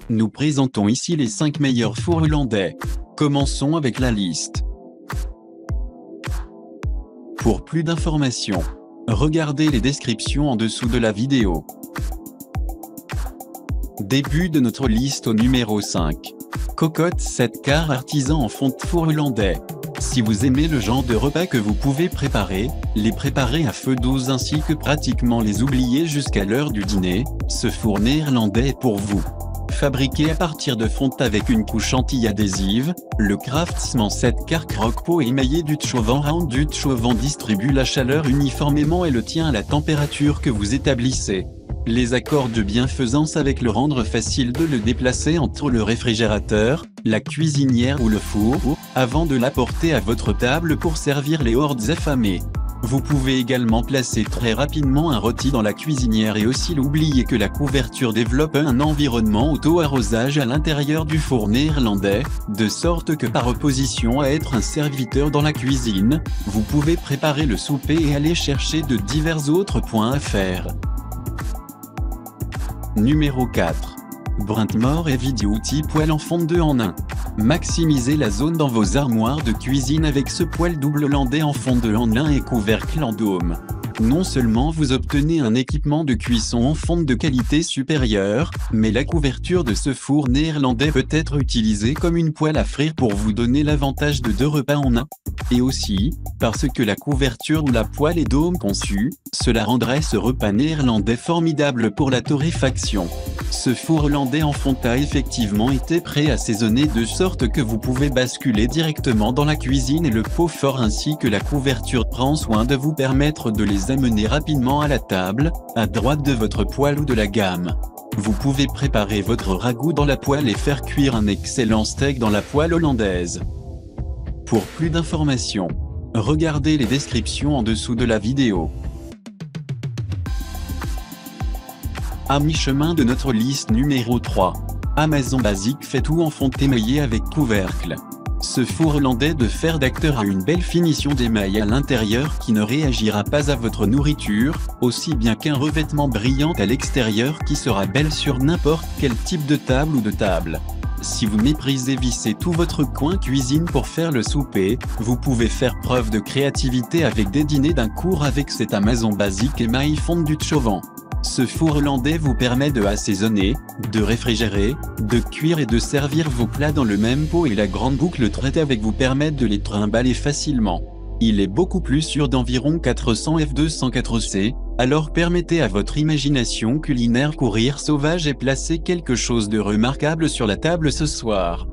Nous présentons ici les 5 meilleurs fours hollandais. Commençons avec la liste. Pour plus d'informations, regardez les descriptions en dessous de la vidéo. Début de notre liste au numéro 5. Cocotte 7 quarts artisan en fonte four hollandais. Si vous aimez le genre de repas que vous pouvez préparer, les préparer à feu doux ainsi que pratiquement les oublier jusqu'à l'heure du dîner, ce four néerlandais est pour vous. Fabriqué à partir de fonte avec une couche anti-adhésive, le Craftsman 7 quarts croque-pot émaillé Dutch-Oven Round Dutch-Oven distribue la chaleur uniformément et le tient à la température que vous établissez. Les accords de bienfaisance avec le rendre facile de le déplacer entre le réfrigérateur, la cuisinière ou le four, avant de l'apporter à votre table pour servir les hordes affamées. Vous pouvez également placer très rapidement un rôti dans la cuisinière et aussi l'oublier que la couverture développe un environnement auto-arrosage à l'intérieur du four néerlandais, de sorte que par opposition à être un serviteur dans la cuisine, vous pouvez préparer le souper et aller chercher de divers autres points à faire. Numéro 4. Brintmore Heavy Duty poêle en fonte 2 en 1. Maximisez la zone dans vos armoires de cuisine avec ce poêle double hollandais en fonte 2 en 1 et couvercle en dôme. Non seulement vous obtenez un équipement de cuisson en fonte de qualité supérieure, mais la couverture de ce four néerlandais peut être utilisée comme une poêle à frire pour vous donner l'avantage de 2 repas en 1. Et aussi, parce que la couverture ou la poêle est dôme conçue, cela rendrait ce repas néerlandais formidable pour la torréfaction. Ce four hollandais en fonte a effectivement été pré-assaisonné de sorte que vous pouvez basculer directement dans la cuisine et le pot fort ainsi que la couverture prend soin de vous permettre de les amener rapidement à la table, à droite de votre poêle ou de la gamme. Vous pouvez préparer votre ragoût dans la poêle et faire cuire un excellent steak dans la poêle hollandaise. Pour plus d'informations, regardez les descriptions en dessous de la vidéo. À mi-chemin de notre liste numéro 3. Amazon Basic fait tout en fonte émaillée avec couvercle. Ce four hollandais de fer d'acteur a une belle finition d'émail à l'intérieur qui ne réagira pas à votre nourriture, aussi bien qu'un revêtement brillant à l'extérieur qui sera belle sur n'importe quel type de table ou de table. Si vous méprisez visser tout votre coin cuisine pour faire le souper, vous pouvez faire preuve de créativité avec des dîners d'un cours avec cet Amazon Basic émail fonte Dutch-Oven. Ce four hollandais vous permet de assaisonner, de réfrigérer, de cuire et de servir vos plats dans le même pot et la grande boucle traitée avec vous permet de les trimballer facilement. Il est beaucoup plus sûr d'environ 400 F204C, alors permettez à votre imagination culinaire courir sauvage et placer quelque chose de remarquable sur la table ce soir.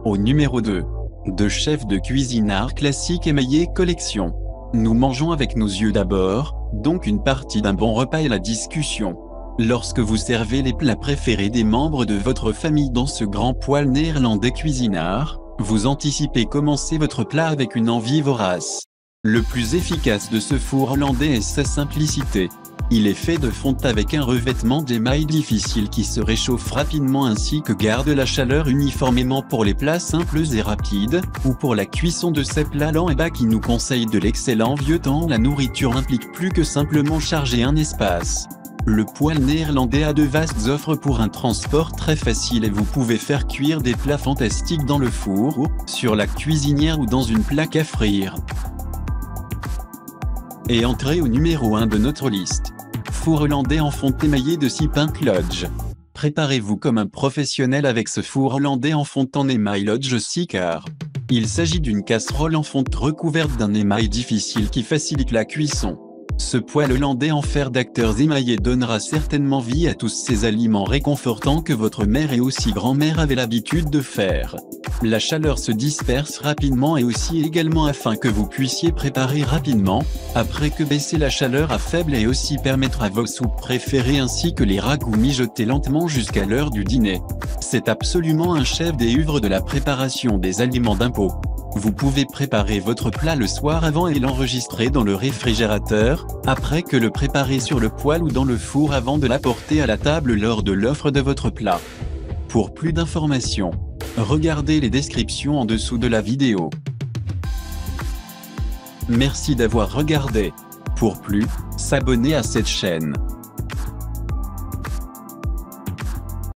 Au numéro 2. De chef de cuisine art classique émaillé collection. Nous mangeons avec nos yeux d'abord, donc une partie d'un bon repas est la discussion. Lorsque vous servez les plats préférés des membres de votre famille dans ce grand poêle néerlandais cuisinard, vous anticipez commencer votre plat avec une envie vorace. Le plus efficace de ce four hollandais est sa simplicité. Il est fait de fonte avec un revêtement d'émail difficile qui se réchauffe rapidement ainsi que garde la chaleur uniformément pour les plats simples et rapides, ou pour la cuisson de ces plats lents et bas qui nous conseillent de l'excellent vieux temps. La nourriture implique plus que simplement charger un espace. Le poêle néerlandais a de vastes offres pour un transport très facile et vous pouvez faire cuire des plats fantastiques dans le four, sur la cuisinière ou dans une plaque à frire. Et entrez au numéro 1 de notre liste. Four hollandais en fonte émaillé de Sipink Lodge. Préparez-vous comme un professionnel avec ce four hollandais en fonte en émail Lodge 6 quarts. Il s'agit d'une casserole en fonte recouverte d'un émail difficile qui facilite la cuisson. Ce poêle hollandais en fer d'acteur émaillé donnera certainement vie à tous ces aliments réconfortants que votre mère et aussi grand-mère avaient l'habitude de faire. La chaleur se disperse rapidement et aussi également afin que vous puissiez préparer rapidement, après que baisser la chaleur à faible et aussi permettre à vos soupes préférées ainsi que les ragoûts mijoter lentement jusqu'à l'heure du dîner. C'est absolument un chef-d'œuvre de la préparation des aliments d'un pot. Vous pouvez préparer votre plat le soir avant et l'enregistrer dans le réfrigérateur, après que le préparer sur le poêle ou dans le four avant de l'apporter à la table lors de l'offre de votre plat. Pour plus d'informations, regardez les descriptions en dessous de la vidéo. Merci d'avoir regardé. Pour plus, s'abonner à cette chaîne.